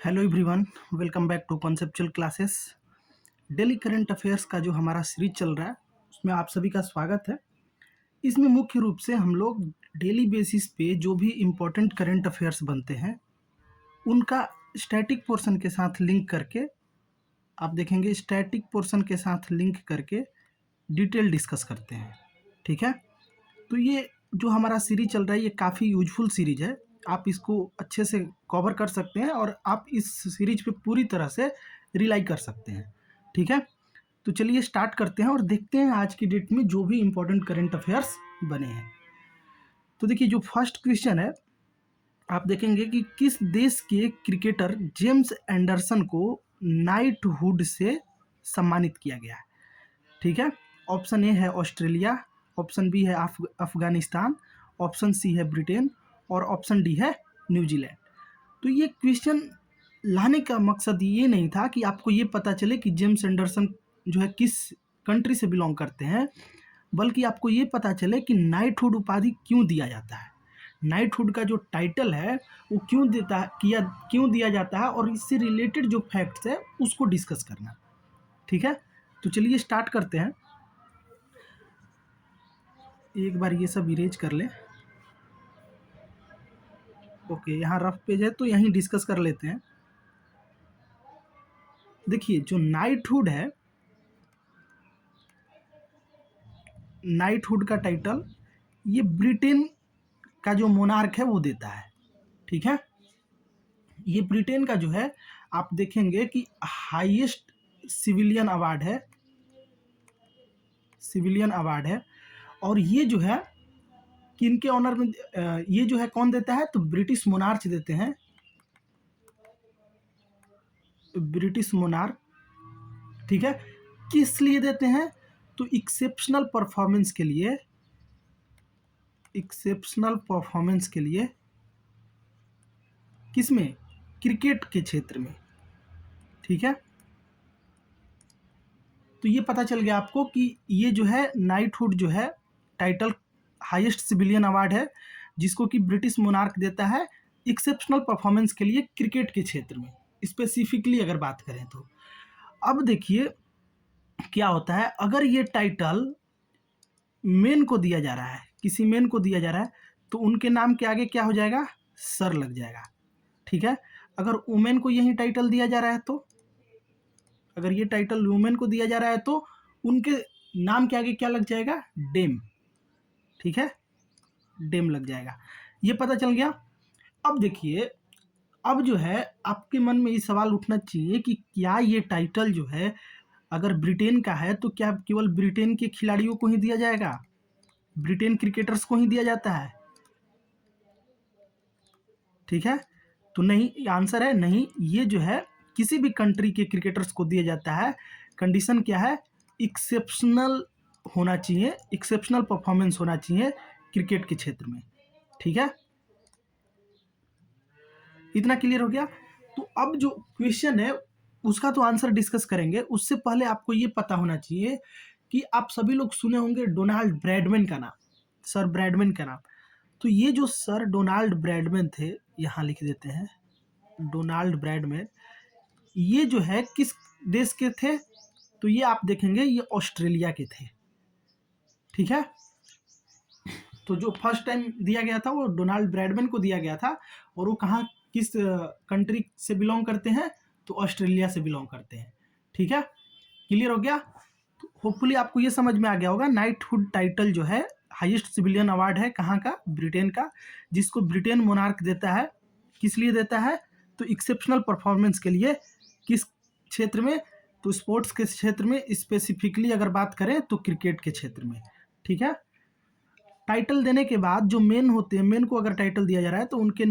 Hello everyone, welcome back to conceptual classes. Daily current affairs का जो हमारा series चल रहा है उसमें आप सभी का स्वागत है। इसमें मुख्य रूप से हम लोग डेली बेसिस पे जो भी इम्पोर्टेंट करंट अफेयर्स बनते हैं उनका स्टैटिक पोर्शन के साथ लिंक करके आप देखेंगे स्टैटिक पोर्शन के साथ लिंक करके डिटेल डिस्कस करते हैं। ठीक है, तो ये जो हमारा सीरीज चल रहा है ये काफ़ी यूजफुल सीरीज है। आप इसको अच्छे से कवर कर सकते हैं और आप इस सीरीज पे पूरी तरह से रिलाई कर सकते हैं। ठीक है, तो चलिए स्टार्ट करते हैं और देखते हैं आज की डेट में जो भी इम्पोर्टेंट करंट अफेयर्स बने हैं। तो देखिए, जो फर्स्ट क्वेश्चन है आप देखेंगे कि किस देश के क्रिकेटर जेम्स एंडरसन को नाइटहुड से सम्मानित किया गया है। ठीक है, ऑप्शन ए है ऑस्ट्रेलिया, ऑप्शन बी है अफगानिस्तान, ऑप्शन सी है ब्रिटेन और ऑप्शन डी है न्यूजीलैंड। तो ये क्वेश्चन लाने का मकसद ये नहीं था कि आपको ये पता चले कि जेम्स एंडरसन जो है किस कंट्री से बिलोंग करते हैं, बल्कि आपको ये पता चले कि नाइटहुड उपाधि क्यों दिया जाता है, नाइटहुड का जो टाइटल है वो क्यों दिया जाता है और इससे रिलेटेड जो फैक्ट्स है उसको डिस्कस करना। ठीक है, तो चलिए स्टार्ट करते हैं। एक बार ये सब इरेज कर लें। ओके, यहाँ रफ पेज है तो यहीं डिस्कस कर लेते हैं। देखिए, जो नाइटहुड है, नाइटहुड का टाइटल ये ब्रिटेन का जो मोनार्क है वो देता है। ठीक है, ये ब्रिटेन का जो है आप देखेंगे कि हाईएस्ट सिविलियन अवार्ड है और ये जो है किनके ऑनर में ये जो है कौन देता है, तो ब्रिटिश मोनार्च देते हैं, ब्रिटिश मोनार्क। ठीक है, किस लिए देते हैं, तो एक्सेप्शनल परफॉर्मेंस के लिए किसमें, क्रिकेट के क्षेत्र में। ठीक है, तो ये पता चल गया आपको कि ये जो है नाइटहुड जो है टाइटल हाईएस्ट सिविलियन अवार्ड है जिसको कि ब्रिटिश मोनार्क देता है एक्सेप्शनल परफॉर्मेंस के लिए क्रिकेट के क्षेत्र में, स्पेसिफिकली अगर बात करें तो। अब देखिए क्या होता है, अगर ये टाइटल मेन को दिया जा रहा है, किसी मेन को दिया जा रहा है, तो उनके नाम के आगे क्या हो जाएगा, सर लग जाएगा। ठीक है, अगर वुमेन को यही टाइटल दिया जा रहा है तो, अगर ये टाइटल वुमेन को दिया जा रहा है तो उनके नाम के आगे क्या लग जाएगा, डेम। ठीक है, डेम लग जाएगा। ये पता चल गया। अब देखिए, अब जो है आपके मन में ये सवाल उठना चाहिए कि क्या ये टाइटल जो है अगर ब्रिटेन का है तो क्या केवल ब्रिटेन के खिलाड़ियों को ही दिया जाएगा, ब्रिटेन क्रिकेटर्स को ही दिया जाता है। ठीक है, तो नहीं, आंसर है नहीं, ये जो है किसी भी कंट्री के क्रिकेटर्स को दिया जाता है। कंडीशन क्या है, एक्सेप्शनल होना चाहिए, एक्सेप्शनल परफॉर्मेंस होना चाहिए क्रिकेट के क्षेत्र में। ठीक है, इतना क्लियर हो गया। तो अब जो क्वेश्चन है उसका तो आंसर डिस्कस करेंगे, उससे पहले आपको ये पता होना चाहिए कि आप सभी लोग सुने होंगे डोनाल्ड ब्रैडमैन का नाम, सर ब्रैडमैन का नाम। तो ये जो सर डोनाल्ड ब्रैडमैन थे, यहाँ लिख देते हैं डोनाल्ड ब्रैडमैन, ये जो है किस देश के थे, तो ये आप देखेंगे ये ऑस्ट्रेलिया के थे। ठीक है, तो जो फर्स्ट टाइम दिया गया था वो डोनाल्ड ब्रैडमैन को दिया गया था और वो कहाँ किस कंट्री से बिलोंग करते हैं, तो ऑस्ट्रेलिया से बिलोंग करते हैं। ठीक है, क्लियर हो गया। तो होपफुली आपको ये समझ में आ गया होगा, नाइटहुड टाइटल जो है हाईएस्ट सिविलियन अवार्ड है कहाँ का, ब्रिटेन का, जिसको ब्रिटेन मोनार्क देता है। किस लिए देता है, तो एक्सेप्शनल परफॉर्मेंस के लिए। किस क्षेत्र में, तो स्पोर्ट्स के क्षेत्र में, स्पेसिफिकली अगर बात करें तो क्रिकेट के क्षेत्र में। ठीक है, टाइटल देने के बाद जो मेन होते हैं, मेन को अगर टाइटल दिया जा रहा है तो उनके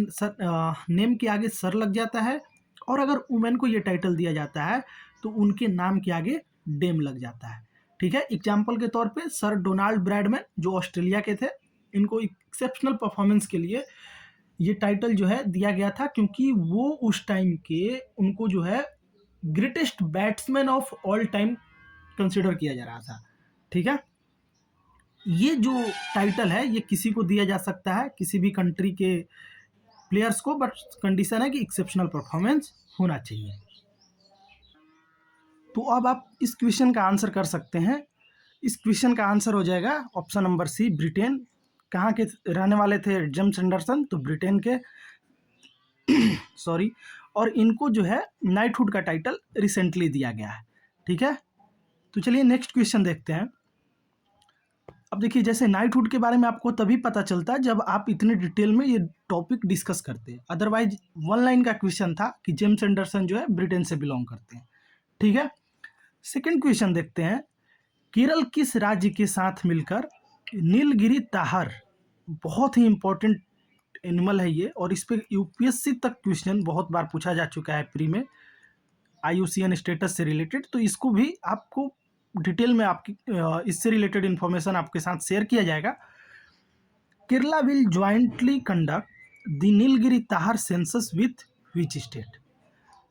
नेम के आगे सर लग जाता है, और अगर वुमेन को ये टाइटल दिया जाता है तो उनके नाम के आगे डेम लग जाता है। ठीक है, एग्जाम्पल के तौर पे सर डोनाल्ड ब्रैडमैन जो ऑस्ट्रेलिया के थे, इनको एक्सेप्शनल परफॉर्मेंस के लिए ये टाइटल जो है दिया गया था क्योंकि वो उस टाइम के उनको जो है greatest batsman of all time consider किया जा रहा था। ठीक है, ये जो टाइटल है ये किसी को दिया जा सकता है, किसी भी कंट्री के प्लेयर्स को, बट कंडीशन है कि एक्सेप्शनल परफॉर्मेंस होना चाहिए। तो अब आप इस क्वेश्चन का आंसर कर सकते हैं। इस क्वेश्चन का आंसर हो जाएगा ऑप्शन नंबर सी, ब्रिटेन। कहाँ के रहने वाले थे जेम्स एंडरसन? तो ब्रिटेन के सॉरी। और इनको जो है नाइटहुड का टाइटल रिसेंटली दिया गया है। ठीक है, तो चलिए नेक्स्ट क्वेश्चन देखते हैं। अब देखिए, जैसे नाइटहुड के बारे में आपको तभी पता चलता है जब आप इतने डिटेल में ये टॉपिक डिस्कस करते हैं। अदरवाइज वन लाइन का क्वेश्चन था कि जेम्स एंडरसन जो है ब्रिटेन से बिलोंग करते हैं। ठीक है, सेकंड क्वेश्चन देखते हैं। केरल किस राज्य के साथ मिलकर नीलगिरी ताहर, बहुत ही इंपॉर्टेंट एनिमल है ये, और इस पे यूपीएससी तक क्वेश्चन बहुत बार पूछा जा चुका है प्री में, IUCN स्टेटस से रिलेटेड। तो इसको भी आपको डिटेल में आपकी इससे रिलेटेड इंफॉर्मेशन आपके साथ शेयर किया जाएगा। Kerala will jointly conduct the Nilgiri tahr census with which state?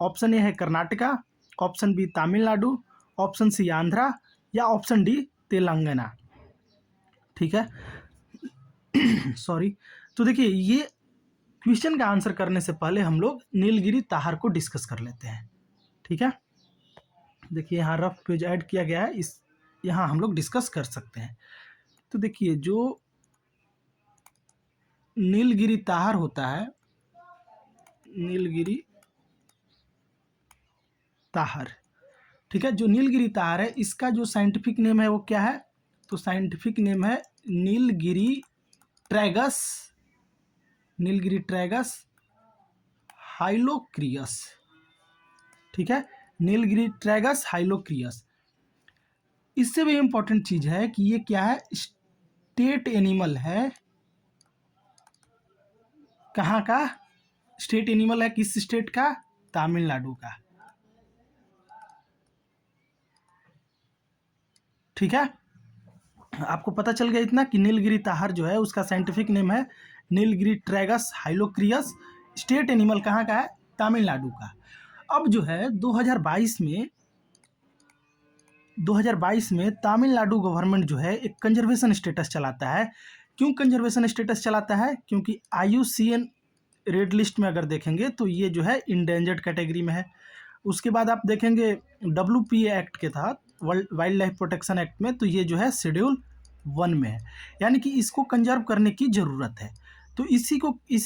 Option A है Karnataka, option B Tamil Nadu, option C Andhra, या ऑप्शन डी तेलंगाना। ठीक है सॉरी। तो देखिए, ये क्वेश्चन का आंसर करने से पहले हम लोग नीलगिरी ताहर को डिस्कस कर लेते हैं। ठीक है, देखिए यहाँ रफ पेज ऐड किया गया है, इस यहाँ हम लोग डिस्कस कर सकते हैं। तो देखिए, जो नीलगिरी ताहर होता है, नीलगिरी ताहर, ठीक है, जो नीलगिरी ताहर है इसका जो साइंटिफिक नेम है वो क्या है? तो साइंटिफिक नेम है नीलगिरी ट्रैगस, नीलगिरी ट्रैगस हाइलोक्रियस। ठीक है, नीलगिरी ट्रैगस हाइलोक्रियस। इससे भी इंपॉर्टेंट चीज है कि ये क्या है? स्टेट एनिमल है। कहाँ का स्टेट एनिमल है? किस स्टेट का? तमिलनाडु का। ठीक है, आपको पता चल गया इतना कि नीलगिरी ताहर जो है उसका साइंटिफिक नेम है नीलगिरी ट्रैगस हाइलोक्रियस। स्टेट एनिमल कहाँ का है? तमिलनाडु का। अब जो है 2022 में तमिलनाडु गवर्नमेंट जो है एक कंजर्वेशन स्टेटस चलाता है। क्यों कंजर्वेशन स्टेटस चलाता है? क्योंकि IUCN रेड लिस्ट में अगर देखेंगे तो ये जो है इंडेंजर्ड कैटेगरी में है। उसके बाद आप देखेंगे WPA एक्ट के तहत, वाइल्ड लाइफ प्रोटेक्शन एक्ट में, तो ये जो है शेड्यूल 1 में है। यानी कि इसको कंजर्व करने की ज़रूरत है। तो इसी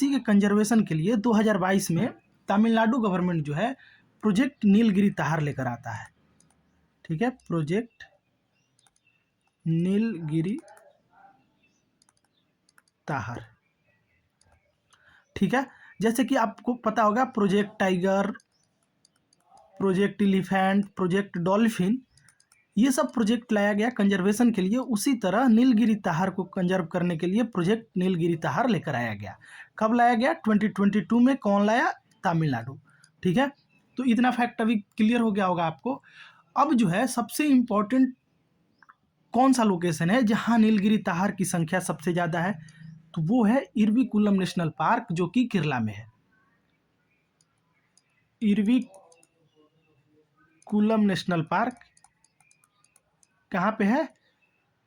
के कंजर्वेशन के लिए 2022 में तमिलनाडु गवर्नमेंट जो है प्रोजेक्ट नीलगिरी ताहर लेकर आता है। ठीक है, प्रोजेक्ट नीलगिरी ताहर। ठीक है, जैसे कि आपको पता होगा project tiger, project elephant, project dolphin, ये सब प्रोजेक्ट लाया गया कंजर्वेशन के लिए। उसी तरह नीलगिरी ताहर को कंजर्व करने के लिए प्रोजेक्ट नीलगिरी ताहर लेकर आया गया। कब लाया गया? 2022 में। कौन लाया? तमिलनाडु। ठीक है, तो इतना फैक्ट अभी क्लियर हो गया होगा आपको। अब जो है सबसे इम्पोर्टेंट कौन सा लोकेशन है जहां नीलगिरी ताहर की संख्या सबसे ज़्यादा है? तो वो है इरविकुलम नेशनल पार्क, जो कि केरला में है। इरविकुलम नेशनल पार्क कहाँ पे है?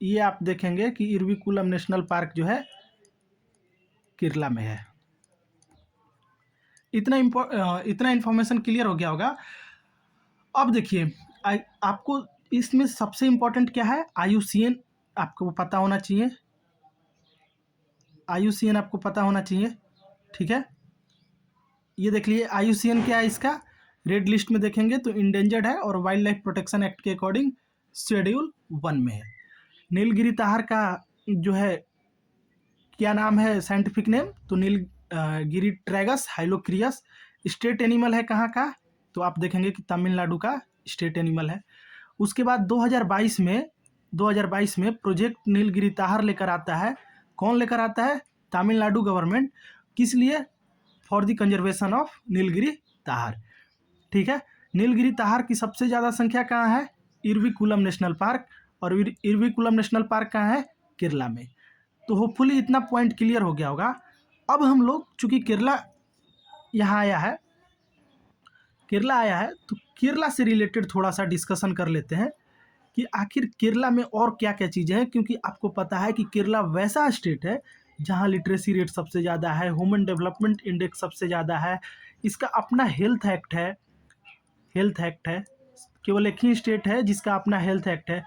ये आप देखेंगे कि इरविकुलम नेशनल पार्क जो है केरला में है। इतना इन्फॉर्मेशन क्लियर हो गया होगा। अब देखिए, आपको इसमें सबसे इम्पोर्टेंट क्या है? IUCN आपको पता होना चाहिए। IUCN आपको पता होना चाहिए। ठीक है, ये देख लिए IUCN क्या है इसका? रेड लिस्ट में देखेंगे तो इंडेंजर्ड है और वाइल्ड लाइफ प्रोटेक्शन एक्ट के अकॉर्डिंग शेड्यूल 1 में है। नीलगिरी ताहर का जो है क्या नाम है साइंटिफिक नेम? तो नीलगिरी ट्रैगस हाइलोक्रियस। स्टेट एनिमल है कहाँ का? तो आप देखेंगे कि तमिलनाडु का स्टेट एनिमल है। उसके बाद 2022 में प्रोजेक्ट नीलगिरी ताहर लेकर आता है। कौन लेकर आता है? तमिलनाडु गवर्नमेंट। किस लिए? For the conservation of Nilgiri tahr. ठीक है, नीलगिरी ताहर की सबसे ज़्यादा संख्या कहाँ है? Eravikulam national park. और इरविकुलम नेशनल पार्क कहाँ है? केरला में। तो होपफुली इतना पॉइंट क्लियर हो गया होगा। अब हम लोग चूँकि केरला यहाँ आया है, तो केरला से रिलेटेड थोड़ा सा डिस्कशन कर लेते हैं कि आखिर केरला में और क्या क्या चीज़ें हैं। क्योंकि आपको पता है कि केरला वैसा स्टेट है जहाँ लिटरेसी रेट सबसे ज़्यादा है, ह्यूमन डेवलपमेंट इंडेक्स सबसे ज़्यादा है, इसका अपना हेल्थ एक्ट है, केवल एक ही स्टेट है जिसका अपना हेल्थ एक्ट है,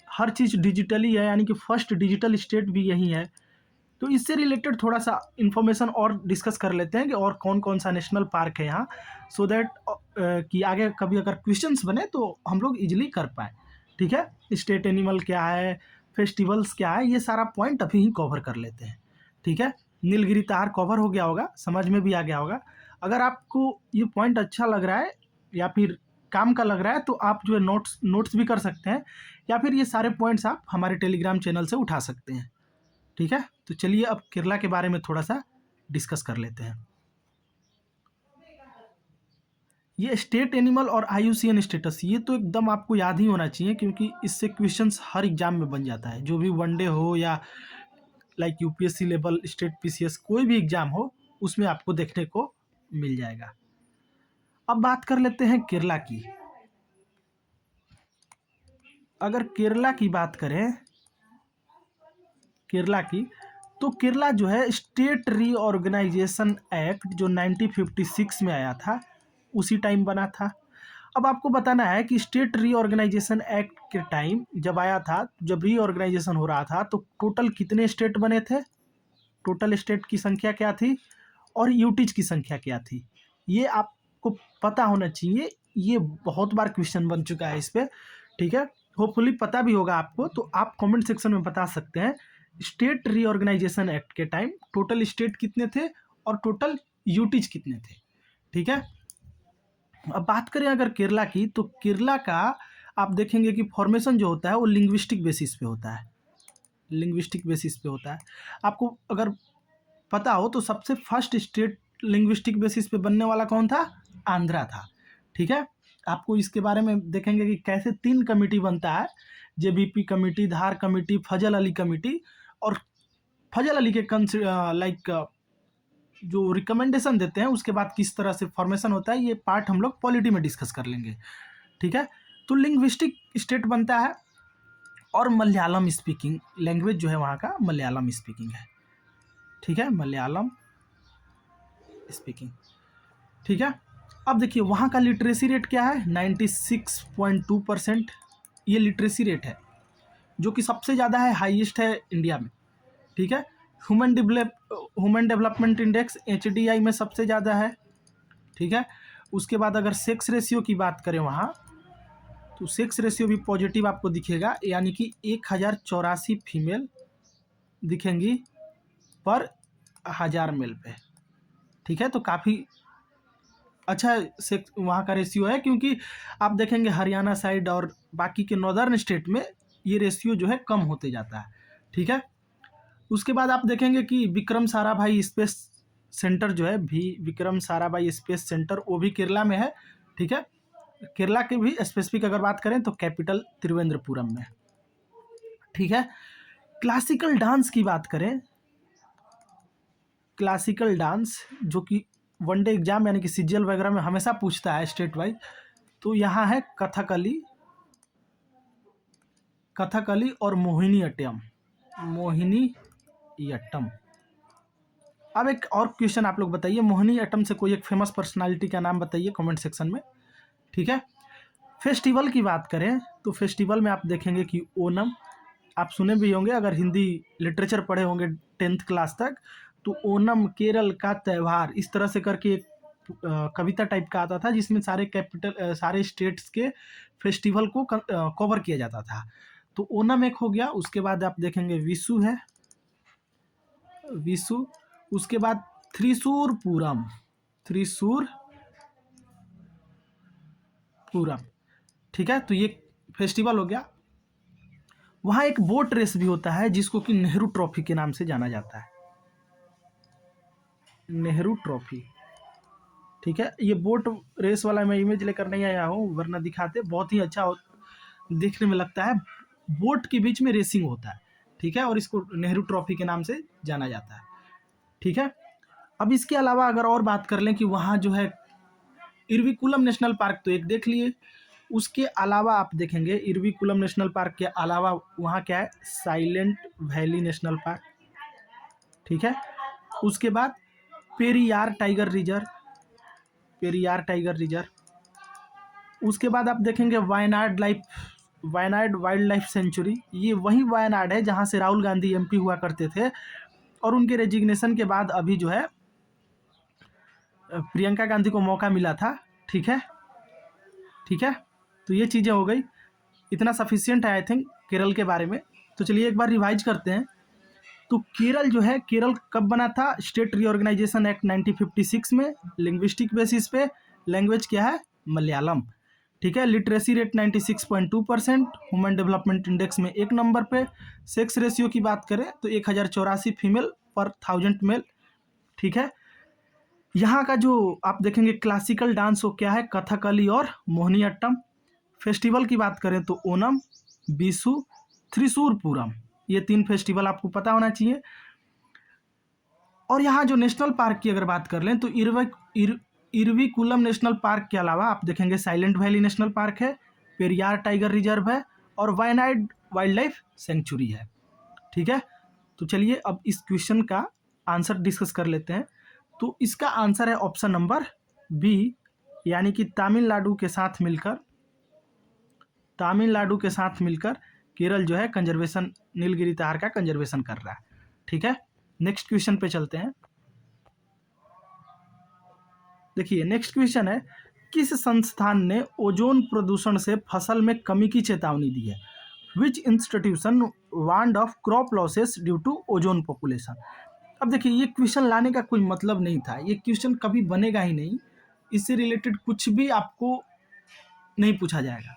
हर चीज़ डिजिटली है, यानी कि फर्स्ट डिजिटल स्टेट भी यही है। तो इससे रिलेटेड थोड़ा सा इन्फॉर्मेशन और डिस्कस कर लेते हैं कि और कौन कौन सा नेशनल पार्क है यहाँ, सो दैट कि आगे कभी अगर क्वेश्चंस बने तो हम लोग इजीली कर पाए। ठीक है, स्टेट एनिमल क्या है, फेस्टिवल्स क्या है, ये सारा पॉइंट अभी ही कवर कर लेते हैं। ठीक है, नीलगिरी तार कवर हो गया होगा, समझ में भी आ गया होगा। अगर आपको ये पॉइंट अच्छा लग रहा है या फिर काम का लग रहा है तो आप जो है नोट्स भी कर सकते हैं, या फिर ये सारे पॉइंट्स आप हमारे टेलीग्राम चैनल से उठा सकते हैं। ठीक है, तो चलिए अब केरला के बारे में थोड़ा सा डिस्कस कर लेते हैं। ये स्टेट एनिमल और आईयूसीएन स्टेटस, ये तो एकदम आपको याद ही होना चाहिए, क्योंकि इससे क्वेश्चंस हर एग्जाम में बन जाता है, जो भी वनडे हो या like UPSC level, state PCS, कोई भी एग्जाम हो उसमें आपको देखने को मिल जाएगा। अब बात कर लेते हैं केरला की। अगर केरला की बात करें, केरला की, तो केरला जो है स्टेट रीऑर्गेनाइजेशन एक्ट जो 1956 में आया था उसी टाइम बना था। अब आपको बताना है कि स्टेट रीऑर्गेनाइजेशन एक्ट के टाइम जब आया था, जब रीऑर्गेनाइजेशन हो रहा था, तो टोटल कितने स्टेट बने थे, टोटल स्टेट की संख्या क्या थी और यूटीज की संख्या क्या थी, ये आपको पता होना चाहिए। ये बहुत बार क्वेश्चन बन चुका है इस पर। ठीक है, होपफुली पता भी होगा आपको, तो आप कमेंट सेक्शन में बता सकते हैं स्टेट रीऑर्गेनाइजेशन एक्ट के टाइम टोटल स्टेट कितने थे और टोटल यूटीज कितने थे। ठीक है, अब बात करें अगर केरला की, तो केरला का आप देखेंगे कि फॉर्मेशन जो होता है वो लिंग्विस्टिक बेसिस पे होता है, लिंग्विस्टिक बेसिस पे होता है। आपको अगर पता हो तो सबसे फर्स्ट स्टेट लिंग्विस्टिक बेसिस पे बनने वाला कौन था, आंध्रा था। ठीक है, आपको इसके बारे में देखेंगे कि कैसे 3 कमेटी बनता है, जेबीपी कमेटी, धार कमेटी, फजल अली कमेटी, और फजल अली के लाइक जो रिकमेंडेशन देते हैं उसके बाद किस तरह से फॉर्मेशन होता है, ये पार्ट हम लोग पॉलिटी में डिस्कस कर लेंगे। ठीक है, तो लिंग्विस्टिक स्टेट बनता है, और मलयालम स्पीकिंग लैंग्वेज जो है वहाँ का मलयालम स्पीकिंग है। ठीक है, मलयालम स्पीकिंग। ठीक है, अब देखिए वहाँ का लिटरेसी रेट क्या है, 96.2% ये लिटरेसी रेट है, जो कि सबसे ज़्यादा है, हाईएस्ट है इंडिया में। ठीक है, ह्यूमन डेवलपमेंट इंडेक्स HDI में सबसे ज़्यादा है। ठीक है, उसके बाद अगर सेक्स रेशियो की बात करें वहाँ, तो सेक्स रेशियो भी पॉजिटिव आपको दिखेगा, यानी कि 1084 फीमेल दिखेंगी पर 1000 मेल पे। ठीक है, तो काफ़ी अच्छा सेक्स वहाँ का रेशियो है, क्योंकि आप देखेंगे हरियाणा साइड और बाकी के नॉर्दर्न स्टेट में ये रेशियो जो है कम होते जाता है। ठीक है, उसके बाद आप देखेंगे कि विक्रम साराभाई स्पेस सेंटर जो है, विक्रम साराभाई स्पेस सेंटर, वो भी केरला में है। ठीक है, केरला के भी स्पेसिफिक अगर बात करें तो कैपिटल त्रिवेंद्रपुरम में। ठीक है, क्लासिकल डांस की बात करें, क्लासिकल डांस जो कि वनडे एग्जाम यानी कि सीजीएल वगैरह में हमेशा पूछता है स्टेट वाइज, तो यहाँ है कथकली, कथकली और मोहिनीअट्टम, मोहिनीअट्टम। अब एक और क्वेश्चन आप लोग बताइए, मोहिनीअट्टम से कोई एक फेमस पर्सनालिटी का नाम बताइए कमेंट सेक्शन में। ठीक है, फेस्टिवल की बात करें तो फेस्टिवल में आप देखेंगे कि ओनम, आप सुने भी होंगे अगर हिंदी लिटरेचर पढ़े होंगे 10th क्लास तक, तो ओनम केरल का त्यौहार, इस तरह से करके एक कविता टाइप का आता था, जिसमें सारे स्टेट्स के फेस्टिवल को कवर किया जाता था। तो ओनम एक हो गया, उसके बाद आप देखेंगे विशु है, विशु, उसके बाद त्रिशूर पूरम, त्रिशूर पूरम। ठीक है, तो ये फेस्टिवल हो गया। वहाँ एक बोट रेस भी होता है जिसको कि नेहरू ट्रॉफी के नाम से जाना जाता है, नेहरू ट्रॉफी। ठीक है, ये बोट रेस वाला मैं इमेज लेकर नहीं आया हूँ, वरना दिखाते, बहुत ही अच्छा देखने में लगता है, बोट के बीच में रेसिंग होता है। ठीक है, और इसको नेहरू ट्रॉफी के नाम से जाना जाता है। ठीक है, अब इसके अलावा अगर और बात कर लें कि वहाँ जो है इरविकुलम नेशनल पार्क तो एक देख लिए, उसके अलावा आप देखेंगे इरविकुलम नेशनल पार्क के अलावा वहाँ क्या है, साइलेंट वैली नेशनल पार्क। ठीक है। उसके बाद Periyar tiger reserve, Periyar tiger reserve. उसके बाद आप देखेंगे वायनाड वाइल्ड लाइफ सेंचुरी, ये वही वायनाड है जहाँ से राहुल गांधी एमपी हुआ करते थे, और उनके रेजिग्नेशन के बाद अभी जो है प्रियंका गांधी को मौका मिला था। ठीक है, ठीक है। तो ये चीज़ें हो गई, इतना सफिशियंट है आई थिंक केरल के बारे में। तो चलिए एक बार रिवाइज करते हैं। तो केरल जो है, केरल कब बना था? स्टेट रीऑर्गेनाइजेशन एक्ट 1956 में। लिंग्विस्टिक बेसिस पे लैंग्वेज क्या है? मलयालम। ठीक है। Literacy rate 96.2%। Human development index में 1 नंबर पे। सेक्स रेशियो की बात करें तो 1084 फीमेल पर 1000 मेल। ठीक है। यहाँ का जो आप देखेंगे क्लासिकल डांस वो क्या है? कथकली और मोहिनीअट्टम। फेस्टिवल की बात करें तो ओनम, बिशु, त्रिशूर पूरम, ये 3 फेस्टिवल आपको पता होना चाहिए। और यहाँ जो नेशनल पार्क की अगर बात कर लें तो इरविकुलम नेशनल पार्क के अलावा आप देखेंगे साइलेंट वैली नेशनल पार्क है, पेरियार टाइगर रिजर्व है, और वायनाड वाइल्ड लाइफ सेंचुरी है। ठीक है। तो चलिए अब इस क्वेश्चन का आंसर डिस्कस कर लेते हैं। तो इसका आंसर है ऑप्शन नंबर बी, यानी कि तमिलनाडु के साथ मिलकर केरल जो है कंजर्वेशन, नीलगिरी तार का कंजर्वेशन कर रहा है। ठीक है। नेक्स्ट क्वेश्चन पे चलते हैं। देखिए नेक्स्ट क्वेश्चन है, किस संस्थान ने ओजोन प्रदूषण से फसल में कमी की चेतावनी दी है? Which institution warned of crop losses due to ozone population? अब देखिए ये क्वेश्चन लाने का कोई मतलब नहीं था, ये क्वेश्चन कभी बनेगा ही नहीं, इससे रिलेटेड कुछ भी आपको नहीं पूछा जाएगा।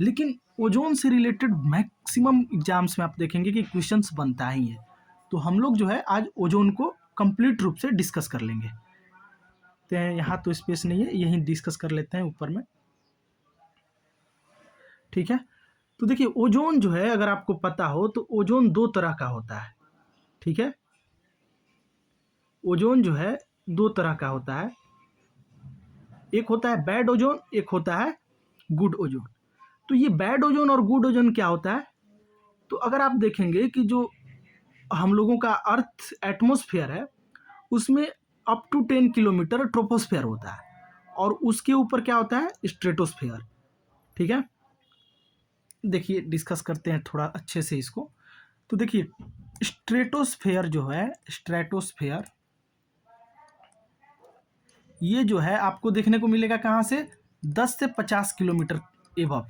लेकिन ओजोन से रिलेटेड मैक्सिमम एग्जाम्स में आप देखेंगे कि क्वेश्चंस बनता ही है। तो हम लोग जो है आज ओजोन को कंप्लीट रूप से डिस्कस कर लेंगे। तो यहाँ तो स्पेस नहीं है, यहीं डिस्कस कर लेते हैं ऊपर में। ठीक है। तो देखिए ओजोन जो है, अगर आपको पता हो तो ओजोन 2 तरह का होता है। ठीक है। ओजोन जो है 2 तरह का होता है, एक होता है बैड ओजोन, एक होता है गुड ओजोन। तो ये बैड ओजोन और गुड ओजोन क्या होता है? तो अगर आप देखेंगे कि जो हम लोगों का अर्थ एटमॉस्फेयर है उसमें अप टू 10 किलोमीटर ट्रोपोस्फेयर होता है, और उसके ऊपर क्या होता है? स्ट्रेटोस्फेयर। ठीक है। देखिए डिस्कस करते हैं थोड़ा अच्छे से इसको। तो देखिए स्ट्रेटोस्फेयर जो है, स्ट्रेटोस्फेयर ये जो है आपको देखने को मिलेगा कहाँ से? 10 से 50 किलोमीटर एबव।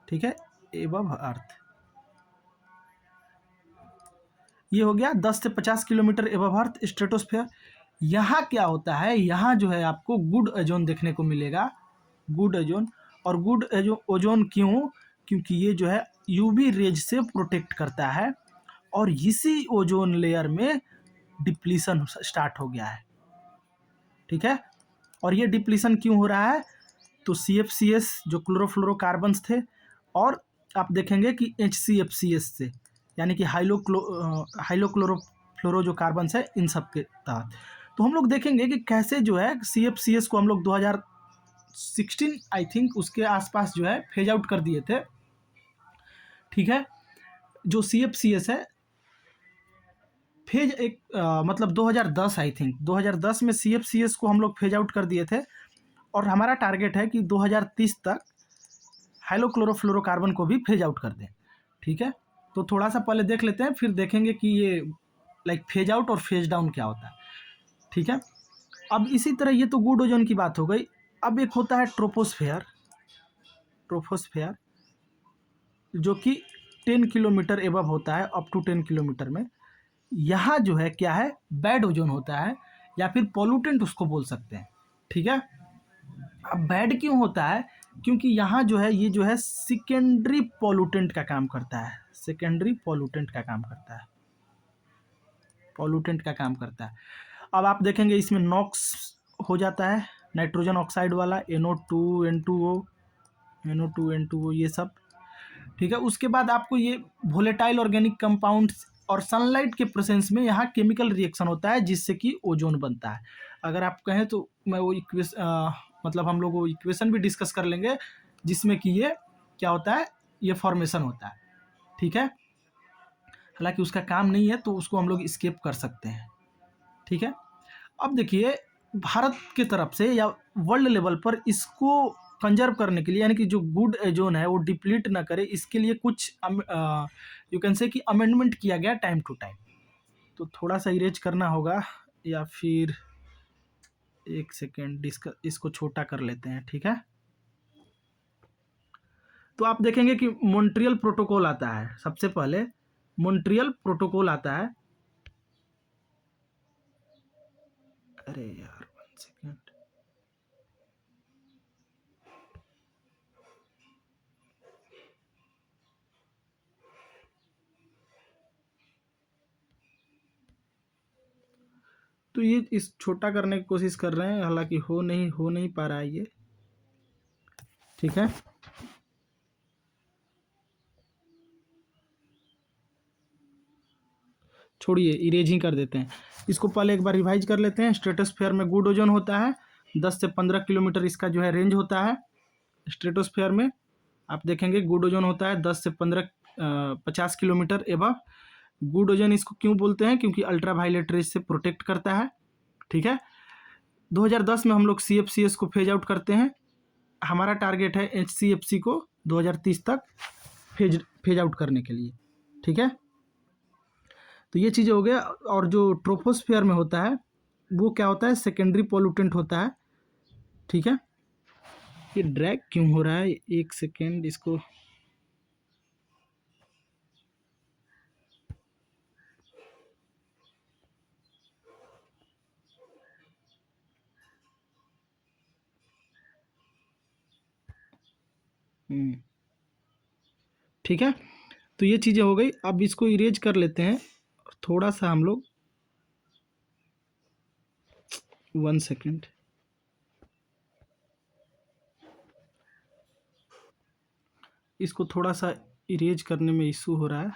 ठीक है, एबव अर्थ। ये हो गया 10 से 50 किलोमीटर एबव अर्थ स्ट्रेटोस्फेयर। यहाँ क्या होता है? यहाँ जो है आपको गुड ओजोन देखने को मिलेगा, गुड ओजोन। और गुड ओजोन क्यों? क्योंकि ये जो है यूवी रेज से प्रोटेक्ट करता है, और इसी ओजोन लेयर में डिप्लीशन स्टार्ट हो गया है। ठीक है। और ये डिप्लीशन क्यों हो रहा है? तो CFCS जो क्लोरोफ्लोरोकार्बन्स थे, और आप देखेंगे कि HCFCS से, यानी कि हाइलोक्लोरोफ्लोरो जो कार्बन्स है इन सब के तहत। तो हम लोग देखेंगे कि कैसे जो है CFCS को हम लोग 2016 आई थिंक उसके आसपास जो है फेज आउट कर दिए थे। ठीक है। जो CFCS है फेज मतलब 2010 आई थिंक 2010 में CFCS को हम लोग फेज आउट कर दिए थे, और हमारा टारगेट है कि 2030 तक हाइलोक्लोरोफ्लोरोकार्बन को भी फेज आउट कर दें। ठीक है। तो थोड़ा सा पहले देख लेते हैं, फिर देखेंगे कि ये लाइक फेज आउट और फेज डाउन क्या होता है। ठीक है। अब इसी तरह ये तो गुड ओजोन की बात हो गई। अब एक होता है ट्रोपोस्फेयर, ट्रोपोस्फेयर जो कि 10 किलोमीटर एबव होता है, अप टू 10 किलोमीटर में। यहाँ जो है क्या है? बैड ओजोन होता है, या फिर पॉल्यूटेंट उसको बोल सकते हैं। ठीक है। अब बैड क्यों होता है? क्योंकि यहाँ जो है ये जो है सेकेंडरी पॉल्यूटेंट का काम करता है, सेकेंडरी पॉल्यूटेंट का काम करता है, पॉल्यूटेंट का काम करता है। अब आप देखेंगे इसमें नॉक्स हो जाता है, नाइट्रोजन ऑक्साइड वाला, NO2 N2O ये सब। ठीक है। उसके बाद आपको ये वोलेटाइल ऑर्गेनिक कंपाउंड्स और सनलाइट के प्रेजेंस में यहाँ केमिकल रिएक्शन होता है जिससे कि ओजोन बनता है। अगर आप कहें तो मैं वो मतलब हम लोग वो इक्वेशन भी डिस्कस कर लेंगे जिसमें कि ये क्या होता है, ये फॉर्मेशन होता है। ठीक है। हालांकि उसका काम नहीं है तो उसको हम लोग स्किप कर सकते हैं, ठीक है। अब देखिए भारत की तरफ से या वर्ल्ड लेवल पर इसको कंजर्व करने के लिए, यानी कि जो गुड एजोन है वो डिप्लीट ना करे, इसके लिए कुछ यू कैन से कि अमेंडमेंट किया गया टाइम टू टाइम। तो थोड़ा सा इरेज करना होगा, या फिर एक सेकेंड इसको छोटा कर लेते हैं, ठीक है। तो आप देखेंगे कि मॉन्ट्रियल प्रोटोकॉल आता है, सबसे पहले मॉन्ट्रियल प्रोटोकॉल आता है। अरे यार 1 सेकेंड, तो ये इस छोटा करने की कोशिश कर रहे हैं, हालांकि हो नहीं पा रहा है ये, ठीक है। छोड़िए, इरेजिंग कर देते हैं इसको। पहले एक बार रिवाइज कर लेते हैं। स्ट्रेटोस्फेयर में गुड ओजोन होता है, 10 से 15 किलोमीटर इसका जो है रेंज होता है। स्ट्रेटोस्फेयर में आप देखेंगे गुड ओजोन होता है 10 से 50 किलोमीटर एबव। गुड ओजोन इसको क्यों बोलते हैं? क्योंकि अल्ट्रा वायलेट रेज से प्रोटेक्ट करता है, ठीक है। 2010 में हम लोग CFCS को फेज आउट करते हैं। हमारा टारगेट है HCFC को 2030 तक फेज आउट करने के लिए, ठीक है। तो ये चीज़ें हो गया। और जो ट्रोपोस्फेयर में होता है वो क्या होता है? सेकेंडरी पोल्यूटेंट होता है, ठीक है। ये ड्रैग क्यों हो रहा है? एक सेकेंड इसको, ठीक है। तो ये चीज़ें हो गई। अब इसको इरेज कर लेते हैं थोड़ा सा हम लोग, 1 सेकेंड। इसको थोड़ा सा इरेज करने में इशू हो रहा है,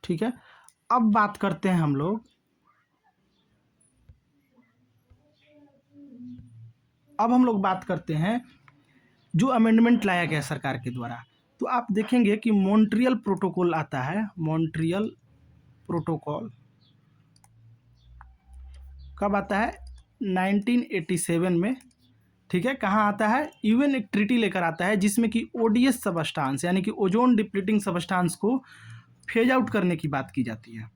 ठीक है। अब बात करते हैं हम लोग, अब हम लोग बात करते हैं जो अमेंडमेंट लाया गया सरकार के द्वारा। तो आप देखेंगे कि मॉन्ट्रियल प्रोटोकॉल आता है। मॉन्ट्रियल प्रोटोकॉल कब आता है? 1987 में, ठीक है। कहाँ आता है? यूएन एक ट्रीटी लेकर आता है जिसमें कि ODS सबस्टांस यानी कि ओजोन डिप्लीटिंग सबस्टांस को फेज आउट करने की बात की जाती है,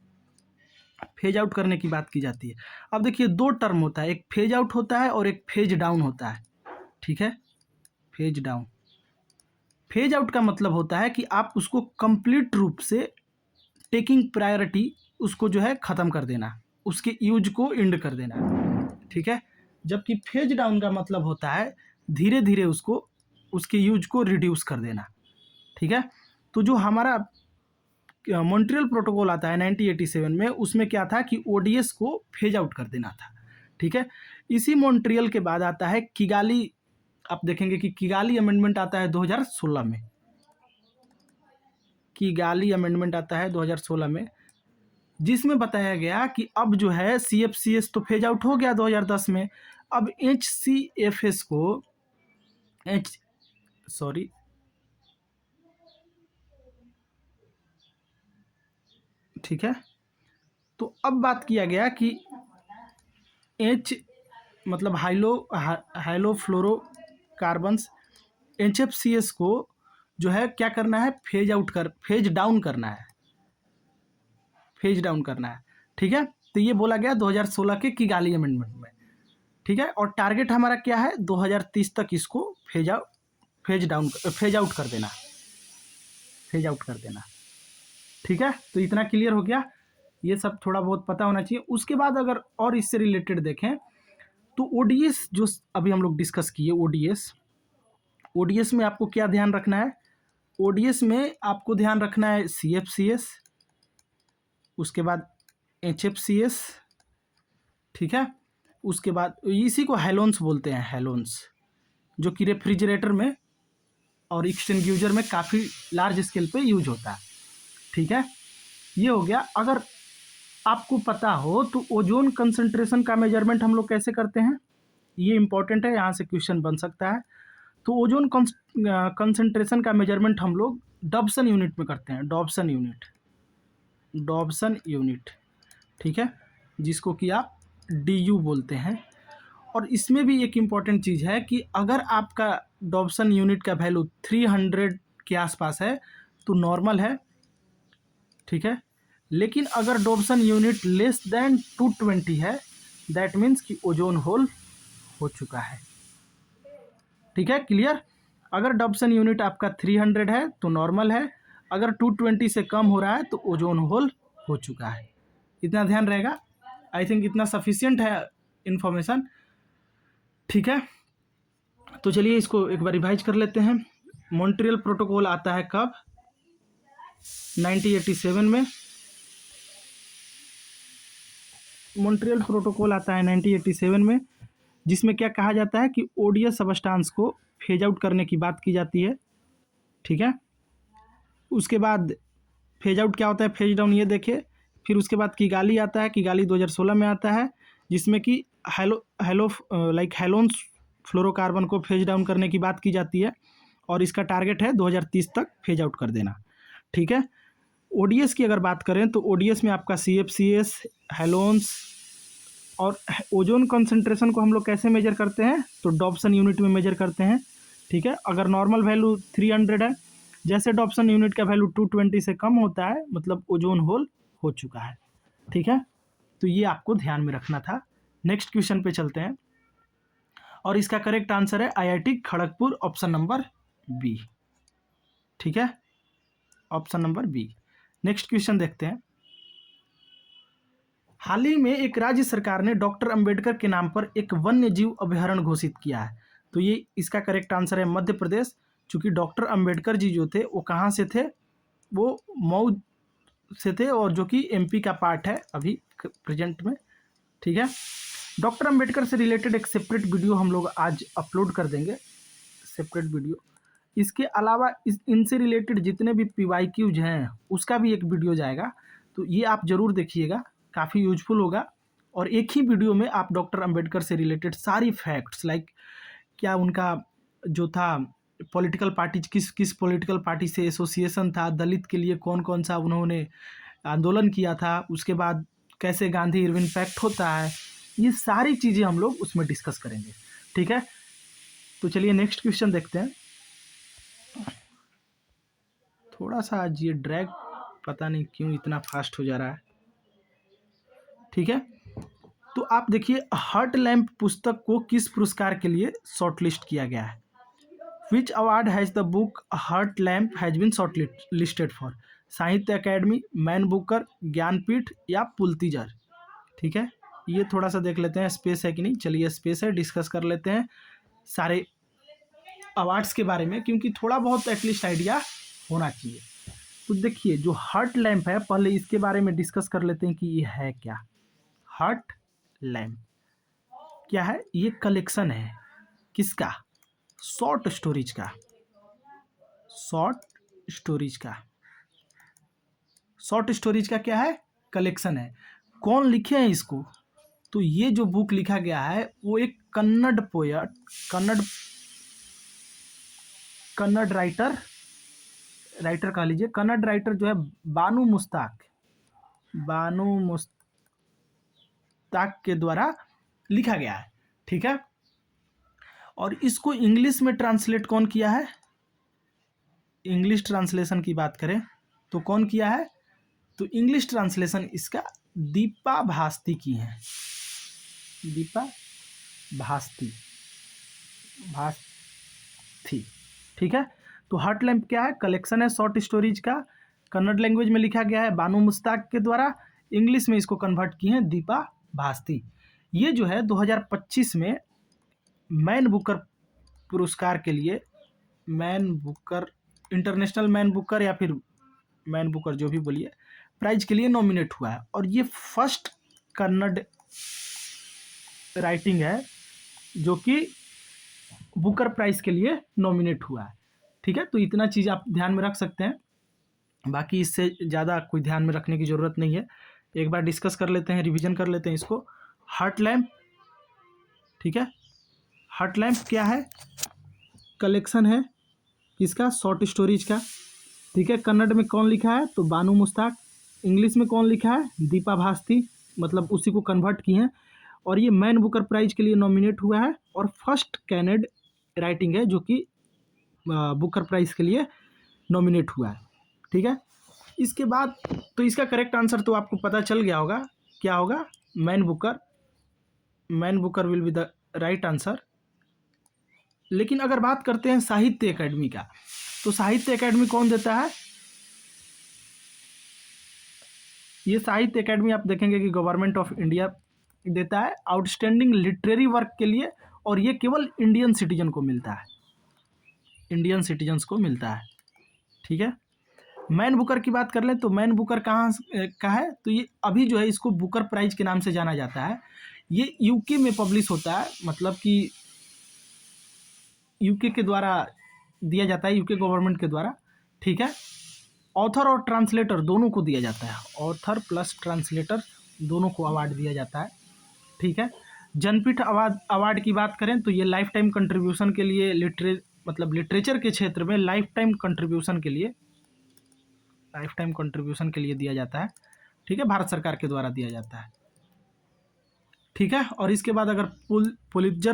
फेज आउट करने की बात की जाती है। अब देखिए दो टर्म होता है, एक फेज आउट होता है और एक फेज डाउन होता है, ठीक है। फेज डाउन, फेज आउट का मतलब होता है कि आप उसको कंप्लीट रूप से टेकिंग प्रायोरिटी, उसको जो है ख़त्म कर देना, उसके यूज को एंड कर देना, ठीक है। जबकि फेज डाउन का मतलब होता है धीरे धीरे उसको, उसके यूज को रिड्यूस कर देना, ठीक है। तो जो हमारा मॉन्ट्रियल प्रोटोकॉल आता है 1987 में, उसमें क्या था कि ODS को फेज आउट कर देना था, ठीक है। इसी मॉन्ट्रियल के बाद आता है किगाली। आप देखेंगे कि किगाली अमेंडमेंट आता है 2016 में, किगाली अमेंडमेंट आता है 2016 में, जिसमें बताया गया कि अब जो है CFCS तो फेज आउट हो गया 2010 में, अब HCFS को ठीक है। तो अब बात किया गया कि मतलब हाइलोफ्लोरोकार्बन्स HFCS को जो है क्या करना है? फेज डाउन करना है, फेज डाउन करना है, ठीक है। तो ये बोला गया 2016 के किगाली अमेंडमेंट में, ठीक है। और टारगेट हमारा क्या है? 2030 तक इसको फेज आउट कर देना, फेज आउट कर देना, ठीक है। तो इतना क्लियर हो गया, ये सब थोड़ा बहुत पता होना चाहिए। उसके बाद अगर और इससे रिलेटेड देखें तो ODS जो अभी हम लोग डिस्कस किए, ODS में आपको क्या ध्यान रखना है? ODS में आपको ध्यान रखना है CFCS, उसके बाद HFCS, ठीक है। उसके बाद इसी को हैलोन्स बोलते हैं, हैलोन्स, जो कि रेफ्रिजरेटर में और एक्सटिंग्यूजर में काफ़ी लार्ज स्केल पे यूज होता है, ठीक है। ये हो गया। अगर आपको पता हो तो ओजोन कंसंट्रेशन का मेजरमेंट हम लोग कैसे करते हैं, ये इंपॉर्टेंट है, यहाँ से क्वेश्चन बन सकता है। तो ओजोन कंसंट्रेशन का मेजरमेंट हम लोग डॉब्सन यूनिट में करते हैं, डॉब्सन यूनिट, डॉब्सन यूनिट, ठीक है, जिसको कि आप DU बोलते हैं। और इसमें भी एक इम्पॉर्टेंट चीज़ है कि अगर आपका डॉब्सन यूनिट का वैल्यू 300 के आसपास है तो नॉर्मल है, ठीक है। लेकिन अगर डॉब्सन यूनिट लेस देन 220 है, दैट मीन्स कि ओजोन होल हो चुका है, ठीक है, क्लियर। अगर डॉब्सन यूनिट आपका 300 है तो नॉर्मल है, अगर 220 से कम हो रहा है तो ओजोन होल हो चुका है। इतना ध्यान रहेगा, आई थिंक इतना सफिशियंट है इन्फॉर्मेशन, ठीक है। तो चलिए इसको एक बार रिवाइज कर लेते हैं। मॉन्ट्रियल प्रोटोकॉल आता है कब? 1987 में। मॉन्ट्रियल प्रोटोकॉल आता है 1987 में, जिसमें क्या कहा जाता है कि ओडियस सबस्टांस को फेज आउट करने की बात की जाती है, ठीक है। उसके बाद फेज आउट क्या होता है, फेज डाउन ये देखिए। फिर उसके बाद किगाली आता है, किगाली 2016 में आता है, जिसमें कि हेलोन्स फ्लोरोकार्बन को फेज डाउन करने की बात की जाती है और इसका टारगेट है 2030 तक फेज आउट कर देना, ठीक है। ओडीएस की अगर बात करें तो ओडीएस में आपका CFCs, हेलोन्स और ओजोन कंसंट्रेशन को हम लोग कैसे मेजर करते हैं, तो डॉब्सन यूनिट में मेजर करते हैं, ठीक है। अगर नॉर्मल वैल्यू 300 है, जैसे डॉब्सन यूनिट का वैल्यू 220 से कम होता है मतलब ओजोन होल हो चुका है, ठीक है। तो ये आपको ध्यान में रखना था। नेक्स्ट क्वेश्चन पे चलते हैं और इसका करेक्ट आंसर है IIT Kharagpur, option number B, ठीक है, option number B. Next question देखते हैं। हाल ही में एक राज्य सरकार ने डॉक्टर अंबेडकर के नाम पर एक वन्य जीव अभयारण्य घोषित किया है, तो ये इसका करेक्ट आंसर है मध्य प्रदेश। चूंकि डॉक्टर अंबेडकर जी जो थे वो कहाँ से थे, वो मऊ से थे और जो कि MP का पार्ट है अभी प्रेजेंट में, ठीक है। डॉक्टर अंबेडकर से रिलेटेड एक सेपरेट वीडियो हम लोग आज अपलोड कर देंगे, सेपरेट वीडियो। इसके अलावा इनसे रिलेटेड जितने भी PYQs हैं उसका भी एक वीडियो जाएगा, तो ये आप ज़रूर देखिएगा, काफ़ी यूजफुल होगा। और एक ही वीडियो में आप डॉक्टर अंबेडकर से रिलेटेड सारी फैक्ट्स, लाइक क्या उनका जो था पॉलिटिकल पार्टी, किस किस पॉलिटिकल पार्टी से एसोसिएशन था, दलित के लिए कौन कौन सा उन्होंने आंदोलन किया था, उसके बाद कैसे गांधी इरविन पैक्ट होता है, ये सारी चीज़ें हम लोग उसमें डिस्कस करेंगे, ठीक है। तो चलिए नेक्स्ट क्वेश्चन देखते हैं। थोड़ा सा आज ये ड्रैग पता नहीं क्यों इतना फास्ट हो जा रहा है, ठीक है। तो आप देखिए, हर्ट लैम्प पुस्तक को किस पुरस्कार के लिए शॉर्टलिस्ट किया गया है? Which award has the book heart lamp has been shortlisted for? Sahitya Akademi, Man Booker, Jnanpith या पुलतीजर, ठीक है। ये थोड़ा सा देख लेते हैं स्पेस है कि नहीं, चलिए स्पेस है, डिस्कस कर लेते हैं सारे अवार्ड्स के बारे में, क्योंकि थोड़ा बहुत एटलीस्ट आइडिया होना चाहिए। तो देखिए जो हर्ट लैम्प है, पहले इसके बारे में डिस्कस कर लेते हैं कि ये है क्या। हर्ट लैम्प क्या है? ये कलेक्शन है किसका? शॉर्ट स्टोरीज का, शॉर्ट स्टोरीज का, शॉर्ट स्टोरीज का क्या है? कलेक्शन है। कौन लिखे हैं इसको? तो ये जो बुक लिखा गया है वो एक कन्नड़ पोएट, कन्नड़ राइटर कह लीजिए, कन्नड़ राइटर जो है बानू मुस्ताक के द्वारा लिखा गया है, ठीक है। और इसको इंग्लिश में ट्रांसलेट कौन किया है? इंग्लिश ट्रांसलेशन की बात करें तो कौन किया है? तो इंग्लिश ट्रांसलेशन इसका दीपा भास्ती की है, दीपा भास्ती, ठीक है। तो हर्ट लैम्प क्या है? कलेक्शन है शॉर्ट स्टोरीज का, कन्नड़ लैंग्वेज में लिखा गया है बानू मुस्ताक के द्वारा, इंग्लिश में इसको कन्वर्ट किए हैं दीपा भास्ती। ये जो है 2025 में मैन बुकर पुरस्कार के लिए, man Booker, international man Booker या फिर मैन बुकर जो भी बोलिए, प्राइज के लिए नॉमिनेट हुआ है। और ये फर्स्ट कन्नड़ राइटिंग है जो कि बुकर प्राइज के लिए नॉमिनेट हुआ है, ठीक है। तो इतना चीज़ आप ध्यान में रख सकते हैं, बाकी इससे ज़्यादा कोई ध्यान में रखने की ज़रूरत नहीं है। एक बार डिस्कस कर लेते हैं, रिवीजन कर लेते हैं इसको। हर्ट लैम्प, ठीक है, हर्ट लैम्प क्या है? कलेक्शन है किसका, शॉर्ट स्टोरीज का। ठीक है, कन्नड़ में कौन लिखा है, तो बानू मुस्ताक। इंग्लिश में कौन लिखा है, दीपा भास्ती, मतलब उसी को कन्वर्ट किए हैं। और ये मैन बुकर प्राइज के लिए नॉमिनेट हुआ है और फर्स्ट कैनेड राइटिंग है जो कि बुकर प्राइज के लिए नॉमिनेट हुआ है। ठीक है, इसके बाद तो इसका करेक्ट आंसर तो आपको पता चल गया होगा, क्या होगा, man Booker will be the right answer. लेकिन अगर बात करते हैं साहित्य अकेडमी का, तो साहित्य अकेडमी कौन देता है, ये साहित्य अकेडमी आप देखेंगे कि गवर्नमेंट ऑफ इंडिया देता है आउटस्टैंडिंग लिटरेरी वर्क के लिए, और ये केवल इंडियन सिटीजन को मिलता है, इंडियन सिटीजन्स को मिलता है। ठीक है, मैन बुकर की बात कर लें तो मैन बुकर कहाँ का है, तो ये अभी जो है इसको बुकर प्राइज के नाम से जाना जाता है। ये यूके में पब्लिश होता है, मतलब कि यूके के द्वारा दिया जाता है, यूके गवर्नमेंट के द्वारा। ठीक है, ऑथर और ट्रांसलेटर दोनों को दिया जाता है, ऑथर प्लस ट्रांसलेटर दोनों को अवार्ड दिया जाता है। ठीक है, जनपीठ अवार्ड की बात करें तो ये लाइफ टाइम कंट्रीब्यूशन के लिए लिटरेचर के क्षेत्र में लाइफ टाइम कंट्रीब्यूशन के लिए दिया जाता है। ठीक है, भारत सरकार के द्वारा दिया जाता है। ठीक है, और इसके बाद अगर पुलित्जर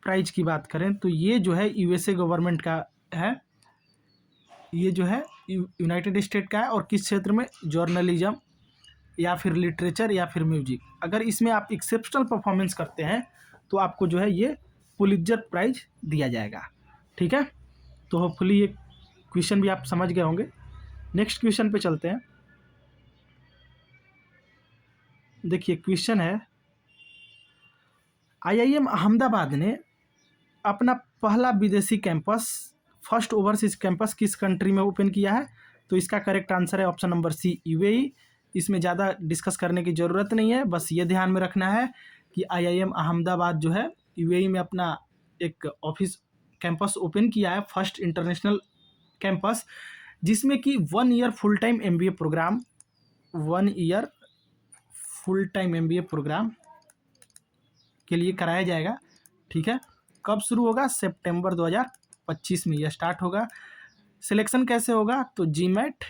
प्राइज की बात करें तो ये जो है यूएसए गवर्नमेंट का है, ये जो है यूनाइटेड स्टेट का है, और किस क्षेत्र में, जर्नलिज्म या फिर लिटरेचर या फिर म्यूजिक। अगर इसमें आप एक्सेप्शनल परफॉर्मेंस करते हैं तो आपको जो है ये पुलित्जर प्राइज दिया जाएगा। ठीक है, तो होपफुली ये क्वेश्चन भी आप समझ गए होंगे। नेक्स्ट क्वेश्चन पे चलते हैं। देखिए क्वेश्चन है, आईआईएम अहमदाबाद ने अपना पहला विदेशी कैंपस, फर्स्ट ओवरसीज कैंपस किस कंट्री में ओपन किया है, तो इसका करेक्ट आंसर है ऑप्शन नंबर सी, यूएई। इसमें ज़्यादा डिस्कस करने की ज़रूरत नहीं है, बस ये ध्यान में रखना है कि आईआईएम अहमदाबाद जो है यूएई में अपना एक ऑफिस कैंपस ओपन किया है, फर्स्ट इंटरनेशनल कैंपस, जिसमें कि 1 year full time MBA programme, 1 year full time MBA programme के लिए कराया जाएगा। ठीक है, कब शुरू होगा, सितंबर 2025 में यह स्टार्ट होगा। सिलेक्शन कैसे होगा, तो जीमैट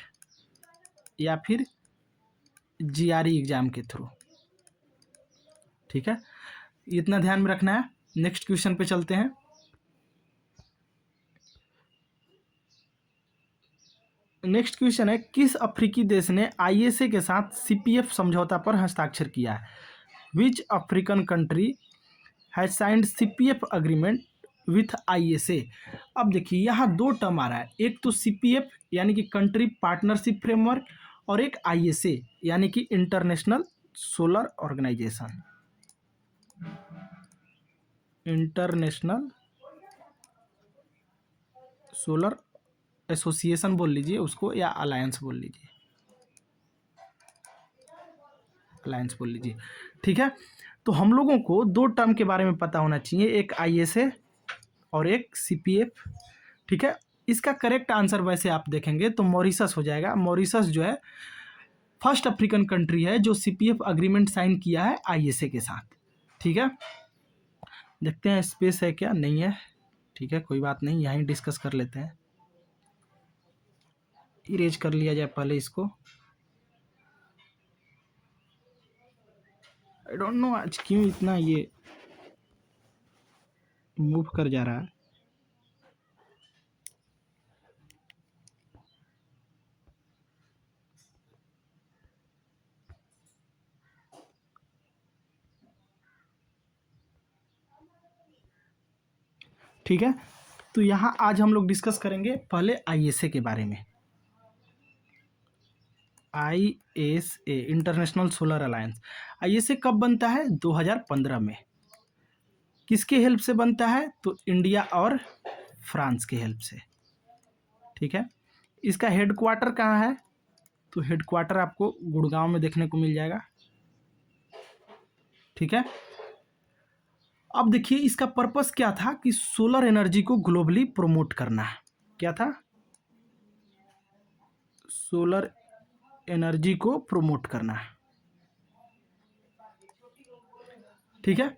या फिर जीआरई एग्जाम के थ्रू। ठीक है, इतना ध्यान में रखना है। नेक्स्ट क्वेश्चन पे चलते हैं। नेक्स्ट क्वेश्चन है, किस अफ्रीकी देश ने आईएसए के साथ सीपीएफ समझौता पर हस्ताक्षर किया है, which African country has signed CPF agreement with ISA. अब देखिए यहाँ दो टर्म आ रहा है, एक तो सीपीएफ यानी कि कंट्री पार्टनरशिप फ्रेमवर्क, और एक आईएसए यानी कि international solar organisation, international solar association बोल लीजिए उसको, या अलायंस बोल लीजिए, अलायंस बोल लीजिए। ठीक है, तो हम लोगों को दो टर्म के बारे में पता होना चाहिए, एक आईएसए और एक सीपीएफ। ठीक है, इसका करेक्ट आंसर वैसे आप देखेंगे तो मॉरिशस हो जाएगा। मॉरिशस जो है फर्स्ट अफ्रीकन कंट्री है जो सीपीएफ अग्रीमेंट साइन किया है आईएसए के साथ। ठीक है, देखते हैं स्पेस है क्या, नहीं है। ठीक है, कोई बात नहीं, यहीं डिस्कस कर लेते हैं, इरेज कर लिया जाए पहले इसको। आई डोंट नो आज क्यों इतना ये मूव कर जा रहा है। ठीक है, तो यहाँ आज हम लोग डिस्कस करेंगे पहले आईएसए के बारे में। ISA international solar alliance, ISA कब बनता है, 2015 में। किसके हेल्प से बनता है, तो इंडिया और फ्रांस के हेल्प से। ठीक है, इसका हेडक्वार्टर कहाँ है, तो हेडक्वार्टर आपको गुड़गांव में देखने को मिल जाएगा। ठीक है, अब देखिए इसका पर्पस क्या था, कि सोलर एनर्जी को ग्लोबली प्रमोट करना। क्या था, सोलर एनर्जी को प्रमोट करना। ठीक है,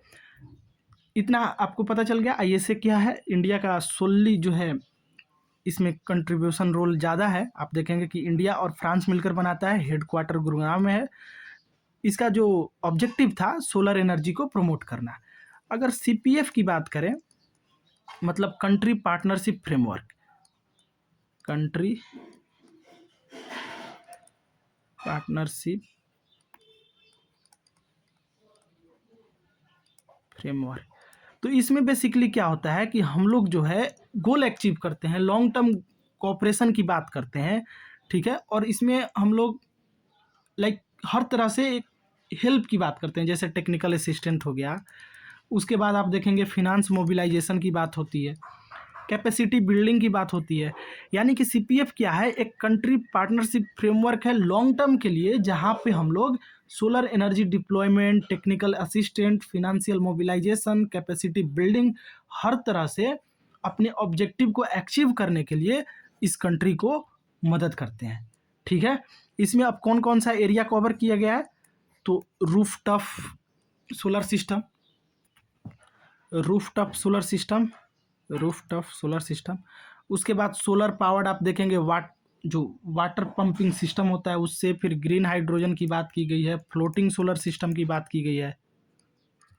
इतना आपको पता चल गया आईएसए क्या है। इंडिया का सोलली जो है इसमें कंट्रीब्यूशन रोल ज़्यादा है। आप देखेंगे कि इंडिया और फ्रांस मिलकर बनाता है, हेडक्वार्टर गुरुग्राम में है। इसका जो ऑब्जेक्टिव था सोलर एनर्जी को प्रमोट करना। अगर सीपीएफ की बात करें, मतलब country partnership framework, country partnership framework, तो इसमें बेसिकली क्या होता है कि हम लोग जो है गोल अचीव करते हैं, लॉन्ग टर्म कोऑपरेशन की बात करते हैं, ठीक है। और इसमें हम लोग लाइक हर तरह से एक हेल्प की बात करते हैं, जैसे टेक्निकल असिस्टेंट हो गया। उसके बाद आप देखेंगे फिनांस मोबिलाइजेशन की बात होती है, कैपेसिटी बिल्डिंग की बात होती है। यानी कि सीपीएफ क्या है, एक कंट्री पार्टनरशिप फ्रेमवर्क है लॉन्ग टर्म के लिए, जहाँ पे हम लोग solar energy deployment, technical assistant, financial mobilisation, capacity building, हर तरह से अपने ऑब्जेक्टिव को अचीव करने के लिए इस कंट्री को मदद करते हैं, ठीक है। इसमें अब कौन कौन सा एरिया कवर किया गया है, तो rooftop solar system, rooftop solar system, rooftop solar system. उसके बाद सोलर पावर्ड आप देखेंगे जो वाटर पंपिंग सिस्टम होता है उससे, फिर ग्रीन हाइड्रोजन की बात की गई है, फ्लोटिंग सोलर सिस्टम की बात की गई है,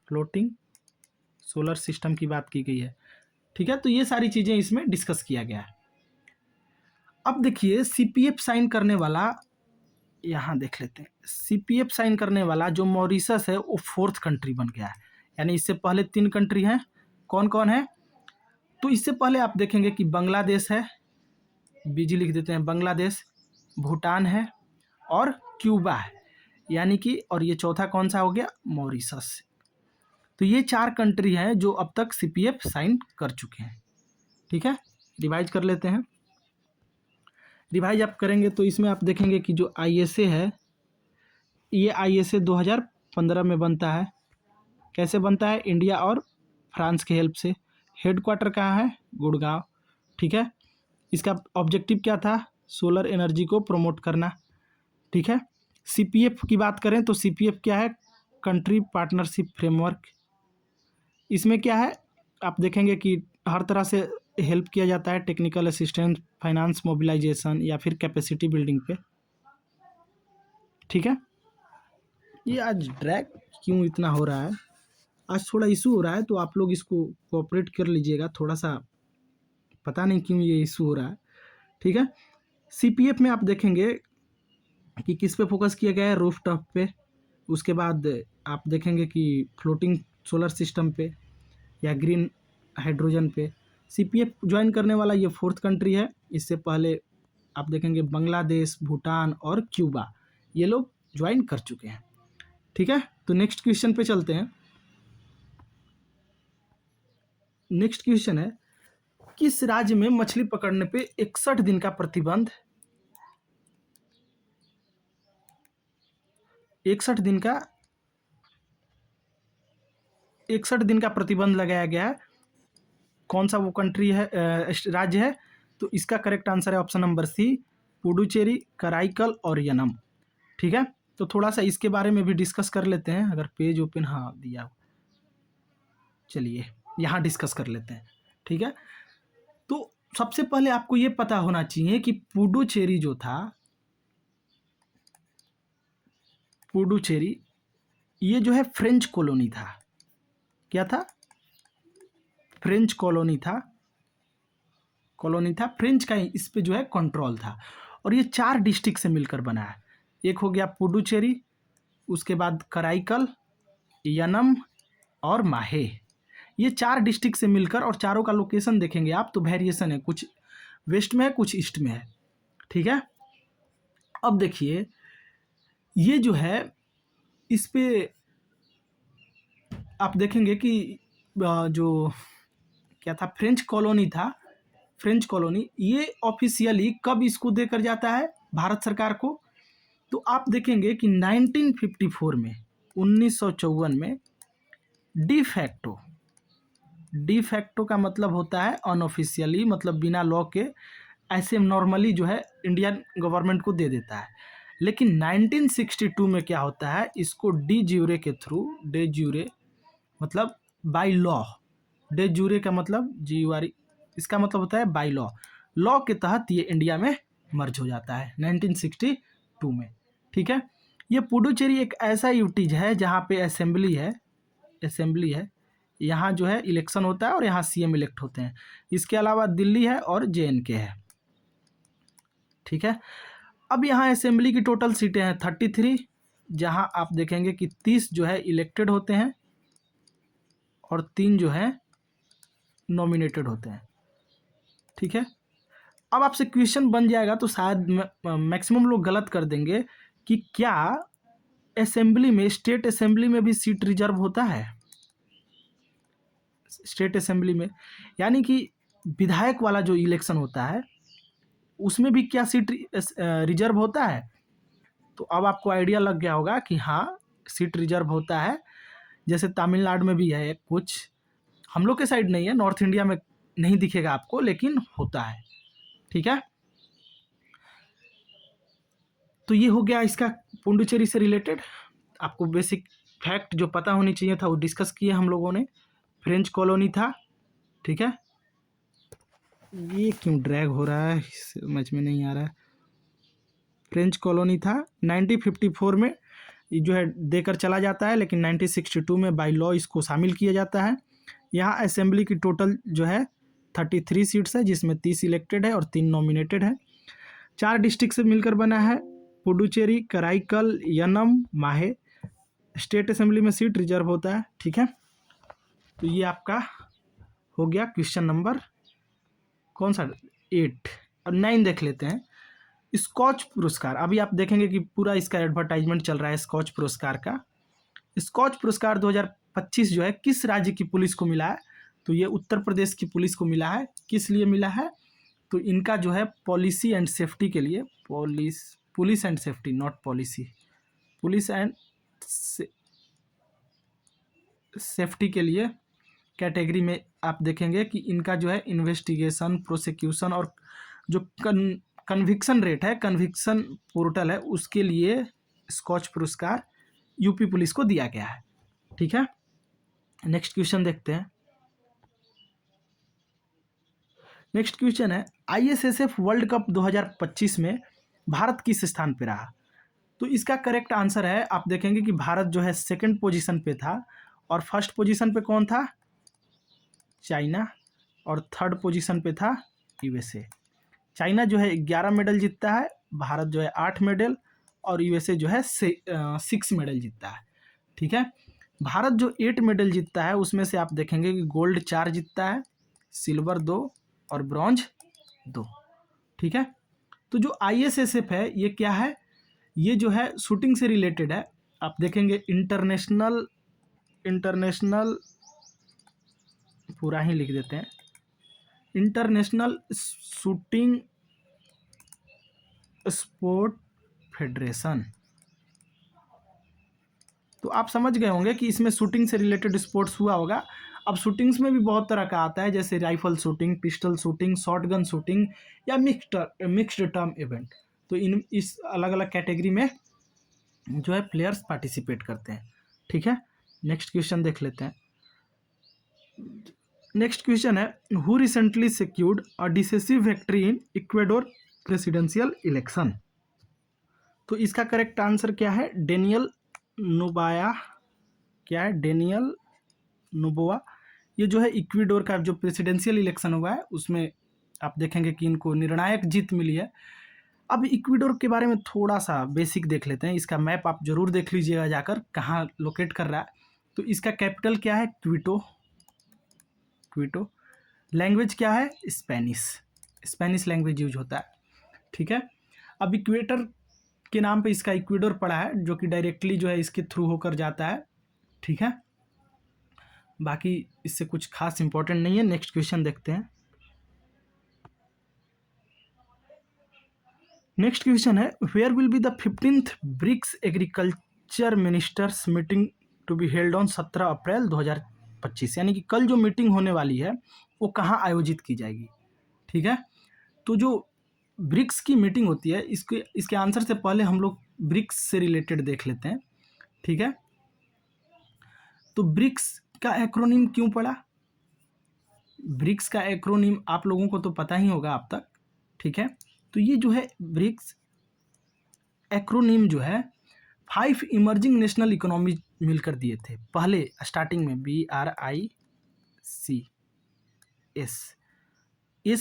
फ्लोटिंग सोलर सिस्टम की बात की गई है, ठीक है। तो ये सारी चीज़ें इसमें डिस्कस किया गया है। अब देखिए सीपीएफ साइन करने वाला, यहाँ देख लेते हैं, सीपीएफ साइन करने वाला जो मॉरिशस है वो 4th कंट्री बन गया है। यानी इससे पहले 3 कंट्री हैं, कौन कौन है, तो इससे पहले आप देखेंगे कि बांग्लादेश है, बीजी लिख देते हैं, बांग्लादेश, भूटान है और क्यूबा है। यानी कि और ये चौथा कौन सा हो गया, मॉरिशस। तो ये 4 कंट्री हैं जो अब तक सीपीएफ साइन कर चुके हैं, ठीक है। रिवाइज कर लेते हैं। रिवाइज आप करेंगे तो इसमें आप देखेंगे कि जो आईएसए है, ये आईएसए 2015 में बनता है। कैसे बनता है, इंडिया और फ्रांस के हेल्प से। हेडक्वार्टर कहाँ है, गुड़गांव, ठीक है। इसका ऑब्जेक्टिव क्या था, सोलर एनर्जी को प्रमोट करना, ठीक है। सीपीएफ की बात करें तो सीपीएफ क्या है, कंट्री पार्टनरशिप फ्रेमवर्क। इसमें क्या है, आप देखेंगे कि हर तरह से हेल्प किया जाता है, टेक्निकल असिस्टेंस, फाइनेंस मोबिलाइजेशन या फिर कैपेसिटी बिल्डिंग पे, ठीक है। ये आज ड्रैग क्यों इतना हो रहा है, आज थोड़ा इशू हो रहा है, तो आप लोग इसको कोऑपरेट कर लीजिएगा, थोड़ा सा पता नहीं क्यों ये इशू हो रहा है, ठीक है। सीपीएफ में आप देखेंगे कि किस पे फोकस किया गया है, रूफटॉप पे। उसके बाद आप देखेंगे कि फ्लोटिंग सोलर सिस्टम पे या ग्रीन हाइड्रोजन पे। सीपीएफ ज्वाइन करने वाला ये 4th कंट्री है। इससे पहले आप देखेंगे बांग्लादेश, भूटान और क्यूबा, ये लोग ज्वाइन कर चुके हैं, ठीक है। तो नेक्स्ट क्वेश्चन पे चलते हैं। नेक्स्ट क्वेश्चन है, किस राज्य में मछली पकड़ने पे 61 दिन का प्रतिबंध, 61 दिन का 61 दिन का प्रतिबंध लगाया गया है, कौन सा वो कंट्री है, राज्य है, तो इसका करेक्ट आंसर है option number C, Puducherry, Karaikal और यनम, ठीक है। तो थोड़ा सा इसके बारे में भी डिस्कस कर लेते हैं, अगर पेज ओपन हाँ दिया हो, चलिए यहाँ डिस्कस कर लेते हैं, ठीक है। तो सबसे पहले आपको ये पता होना चाहिए कि पुडुचेरी जो था, पुडुचेरी ये जो है फ्रेंच कॉलोनी था। क्या था, फ्रेंच कॉलोनी था, फ्रेंच का इस पे जो है कंट्रोल था। और ये 4 डिस्ट्रिक्ट से मिलकर बना है। एक हो गया पुडुचेरी, उसके बाद कराईकल, यनम और माहे। ये 4 डिस्ट्रिक्ट से मिलकर, और चारों का लोकेशन देखेंगे आप तो वेरिएशन है, कुछ वेस्ट में है कुछ ईस्ट में है, ठीक है। अब देखिए ये जो है इस पे आप देखेंगे कि जो क्या था, फ्रेंच कॉलोनी था, फ्रेंच कॉलोनी, ये ऑफिशियली कब इसको देकर जाता है भारत सरकार को, तो आप देखेंगे कि 1954 में, 1954 में डी फैक्टो का मतलब होता है अनऑफिशियली, मतलब बिना लॉ के, ऐसे नॉर्मली जो है इंडियन गवर्नमेंट को दे देता है। लेकिन 1962 में क्या होता है, इसको डी ज्यूरे के थ्रू, डे ज्यूरे मतलब बाय लॉ, डे जूरे का मतलब GURE, इसका मतलब होता है बाय लॉ, लॉ के तहत ये इंडिया में मर्ज हो जाता है 1962 में। ठीक है, ये पुडुचेरी एक ऐसा यूटीज है जहाँ पे असेंबली है, यहाँ जो है इलेक्शन होता है और यहाँ CM इलेक्ट होते हैं। इसके अलावा दिल्ली है और JNK है। ठीक है, अब यहाँ असेंबली की टोटल सीटें हैं 33, जहाँ आप देखेंगे कि 30 जो है इलेक्टेड होते हैं और 3 जो है नॉमिनेटेड होते हैं। ठीक है, अब आपसे क्वेश्चन बन जाएगा तो शायद मैक्सिमम लोग गलत कर देंगे कि क्या असेंबली में, स्टेट असेंबली में भी सीट रिजर्व होता है? स्टेट असेंबली में यानी कि विधायक वाला जो इलेक्शन होता है उसमें भी क्या सीट रिजर्व होता है? तो अब आपको आइडिया लग गया होगा कि हाँ, सीट रिजर्व होता है। जैसे तमिलनाडु में भी है कुछ, हम लोग के साइड नहीं है, नॉर्थ इंडिया में नहीं दिखेगा आपको, लेकिन होता है। ठीक है, तो ये हो गया इसका पुडुचेरी से रिलेटेड। आपको बेसिक फैक्ट जो पता होनी चाहिए था वो डिस्कस किए हम लोगों ने। फ्रेंच कॉलोनी था। ठीक है, ये क्यों ड्रैग हो रहा है, समझ में नहीं आ रहा है। फ्रेंच कॉलोनी था 1954 में, ये जो है देकर चला जाता है, लेकिन 1962 में बाय लॉ इसको शामिल किया जाता है। यहाँ असेंबली की टोटल जो है 33 सीट्स है, जिसमें 30 इलेक्टेड है और 3 नॉमिनेटेड है। 4 डिस्ट्रिक्ट से मिलकर बना है, पुडुचेरी, कराईकल, यनम, माहे। स्टेट असेंबली में सीट रिजर्व होता है। ठीक है, तो ये आपका हो गया क्वेश्चन नंबर कौन सा, 8। अब 9 देख लेते हैं। स्कॉच पुरस्कार, अभी आप देखेंगे कि पूरा इसका एडवर्टाइजमेंट चल रहा है स्कॉच पुरस्कार का। स्कॉच पुरस्कार 2025 जो है किस राज्य की पुलिस को मिला है? तो ये उत्तर प्रदेश की पुलिस को मिला है। किस लिए मिला है? तो इनका जो है पॉलिसी एंड सेफ्टी के लिए, police and safety, not policy, police and safety के लिए कैटेगरी में आप देखेंगे कि इनका जो है इन्वेस्टिगेशन, प्रोसिक्यूशन और जो कन्विक्शन रेट है, कन्विक्शन पोर्टल है, उसके लिए स्कॉच पुरस्कार यूपी पुलिस को दिया गया है। ठीक है, नेक्स्ट क्वेश्चन देखते हैं। नेक्स्ट क्वेश्चन है ISSF वर्ल्ड कप 2025 में भारत किस स्थान पे रहा? तो इसका करेक्ट आंसर है, आप देखेंगे कि भारत जो है सेकंड पोजीशन पे था और फर्स्ट पोजीशन पे कौन था? चाइना, और थर्ड पोजीशन पे था USA। चाइना जो है 11 मेडल जीतता है, भारत जो है 8 मेडल और USA जो है 6 मेडल जीतता है। ठीक है, भारत जो 8 मेडल जीतता है उसमें से आप देखेंगे कि गोल्ड 4 जीतता है, सिल्वर 2 और ब्रॉन्ज 2। ठीक है, तो जो ISSF है ये क्या है? ये जो है शूटिंग से रिलेटेड है। आप देखेंगे इंटरनेशनल पूरा ही लिख देते हैं, इंटरनेशनल शूटिंग स्पोर्ट फेडरेशन। तो आप समझ गए होंगे कि इसमें शूटिंग से रिलेटेड स्पोर्ट्स हुआ होगा। अब शूटिंग्स में भी बहुत तरह का आता है, जैसे rifle shooting, pistol shooting, shotgun shooting या मिक्स्ड टर्म इवेंट। तो इस अलग अलग कैटेगरी में जो है प्लेयर्स पार्टिसिपेट करते हैं। ठीक है, नेक्स्ट क्वेश्चन देख लेते हैं। नेक्स्ट क्वेश्चन है who recently secured a decisive victory in Ecuador presidential election? तो इसका करेक्ट आंसर क्या है? डेनियल नोबाया। क्या है? Daniel Noboa. ये जो है इक्वेडोर का जो प्रेसिडेंशियल इलेक्शन हुआ है उसमें आप देखेंगे कि इनको निर्णायक जीत मिली है। अब इक्वेडोर के बारे में थोड़ा सा बेसिक देख लेते हैं। इसका मैप आप जरूर देख लीजिएगा जाकर, कहाँ लोकेट कर रहा है। तो इसका कैपिटल क्या है? क्विटो। लैंग्वेज क्या है? स्पेनिश लैंग्वेज यूज होता है। ठीक है, अब इक्वेटर के नाम पे इसका इक्वेडोर पड़ा है, जो कि डायरेक्टली जो है इसके थ्रू होकर जाता है। ठीक है, बाकी इससे कुछ खास इंपॉर्टेंट नहीं है। नेक्स्ट क्वेश्चन देखते हैं। नेक्स्ट क्वेश्चन है where will be the 15th BRICS agriculture ministers meeting to be held on 17 April 2025? यानी कि कल जो मीटिंग होने वाली है वो कहाँ आयोजित की जाएगी? ठीक है, तो जो ब्रिक्स की मीटिंग होती है, इसके आंसर से पहले हम लोग ब्रिक्स से रिलेटेड देख लेते हैं। ठीक है, तो ब्रिक्स का एक्रोनिम क्यों पढ़ा? ब्रिक्स का एक्रोनिम आप लोगों को तो पता ही होगा अब तक, ठीक है। तो ये जो है ब्रिक्स एक्रोनिम जो है 5 इमर्जिंग नेशनल इकोनॉमी मिलकर दिए थे पहले स्टार्टिंग में, BRICS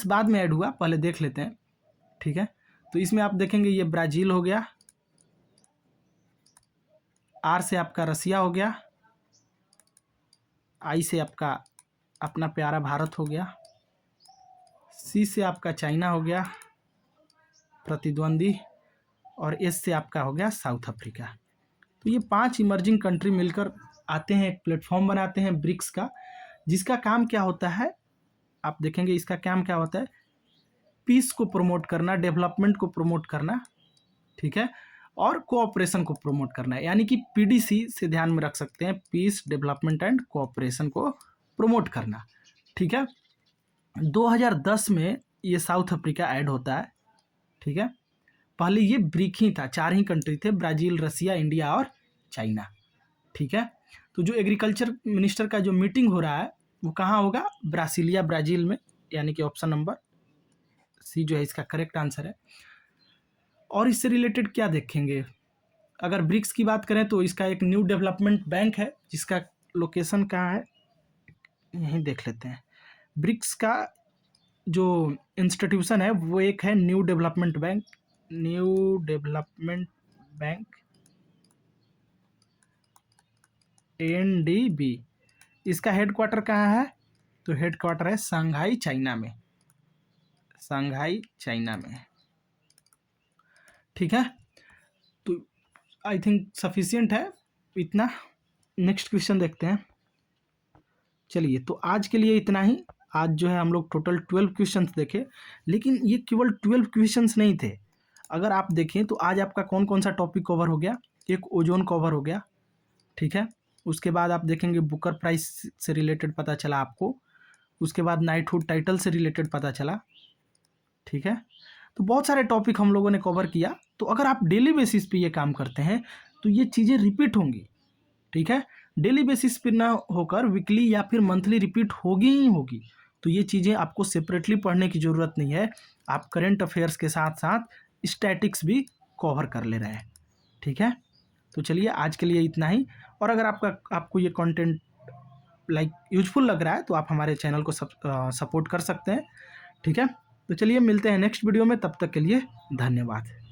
बाद में ऐड हुआ, पहले देख लेते हैं, ठीक है। तो इसमें आप देखेंगे ये ब्राज़ील हो गया, R से आपका रसिया हो गया, I से आपका अपना प्यारा भारत हो गया, C से आपका चाइना हो गया प्रतिद्वंदी, और S से आपका हो गया साउथ अफ्रीका। तो ये 5 इमर्जिंग कंट्री मिलकर आते हैं, एक प्लेटफॉर्म बनाते हैं ब्रिक्स का, जिसका काम क्या होता है आप देखेंगे। इसका काम क्या होता है? पीस को प्रमोट करना, डेवलपमेंट को प्रमोट करना, ठीक है, और कोऑपरेशन को प्रमोट करना है। यानी कि PDC से ध्यान में रख सकते हैं, पीस, डेवलपमेंट एंड कोऑपरेशन को प्रमोट करना, ठीक है। 2010 में ये साउथ अफ्रीका ऐड होता है, ठीक है। पहले ये ब्रिक ही था, 4 ही कंट्री थे, ब्राज़ील, रसिया, इंडिया और चाइना, ठीक है। तो जो एग्रीकल्चर मिनिस्टर का जो मीटिंग हो रहा है वो कहाँ होगा? ब्रासिलिया, ब्राज़ील में, यानी कि ऑप्शन नंबर C जो है इसका करेक्ट आंसर है। और इससे रिलेटेड क्या देखेंगे? अगर ब्रिक्स की बात करें तो इसका एक न्यू डेवलपमेंट बैंक है, जिसका लोकेशन कहाँ है यहीं देख लेते हैं। ब्रिक्स का जो इंस्टीट्यूशन है वो एक है न्यू डेवलपमेंट बैंक NDB। इसका हेडक्वार्टर कहाँ है? तो हेडक्वार्टर है शंघाई, चाइना में, ठीक है। तो आई थिंक सफिशिएंट है इतना। नेक्स्ट क्वेश्चन देखते हैं। चलिए, तो आज के लिए इतना ही। आज जो है हम लोग टोटल 12 क्वेश्चंस देखे, लेकिन ये केवल 12 क्वेश्चंस नहीं थे। अगर आप देखें तो आज आपका कौन कौन सा टॉपिक कवर हो गया? एक ओजोन कवर हो गया, ठीक है। उसके बाद आप देखेंगे बुकर प्राइस से रिलेटेड पता चला आपको। उसके बाद नाइटहुड टाइटल से रिलेटेड पता चला, ठीक है। तो बहुत सारे टॉपिक हम लोगों ने कवर किया। तो अगर आप डेली बेसिस पे ये काम करते हैं तो ये चीज़ें रिपीट होंगी, ठीक है। डेली बेसिस पे ना होकर वीकली या फिर मंथली रिपीट होगी ही होगी। तो ये चीज़ें आपको सेपरेटली पढ़ने की ज़रूरत नहीं है, आप करंट अफेयर्स के साथ साथ स्टैटिक्स भी कवर कर ले रहे हैं, ठीक है। तो चलिए, आज के लिए इतना ही। और अगर आपको ये कंटेंट यूजफुल लग रहा है तो आप हमारे चैनल को सपोर्ट कर सकते हैं, ठीक है। तो चलिए, मिलते हैं नेक्स्ट वीडियो में, तब तक के लिए धन्यवाद।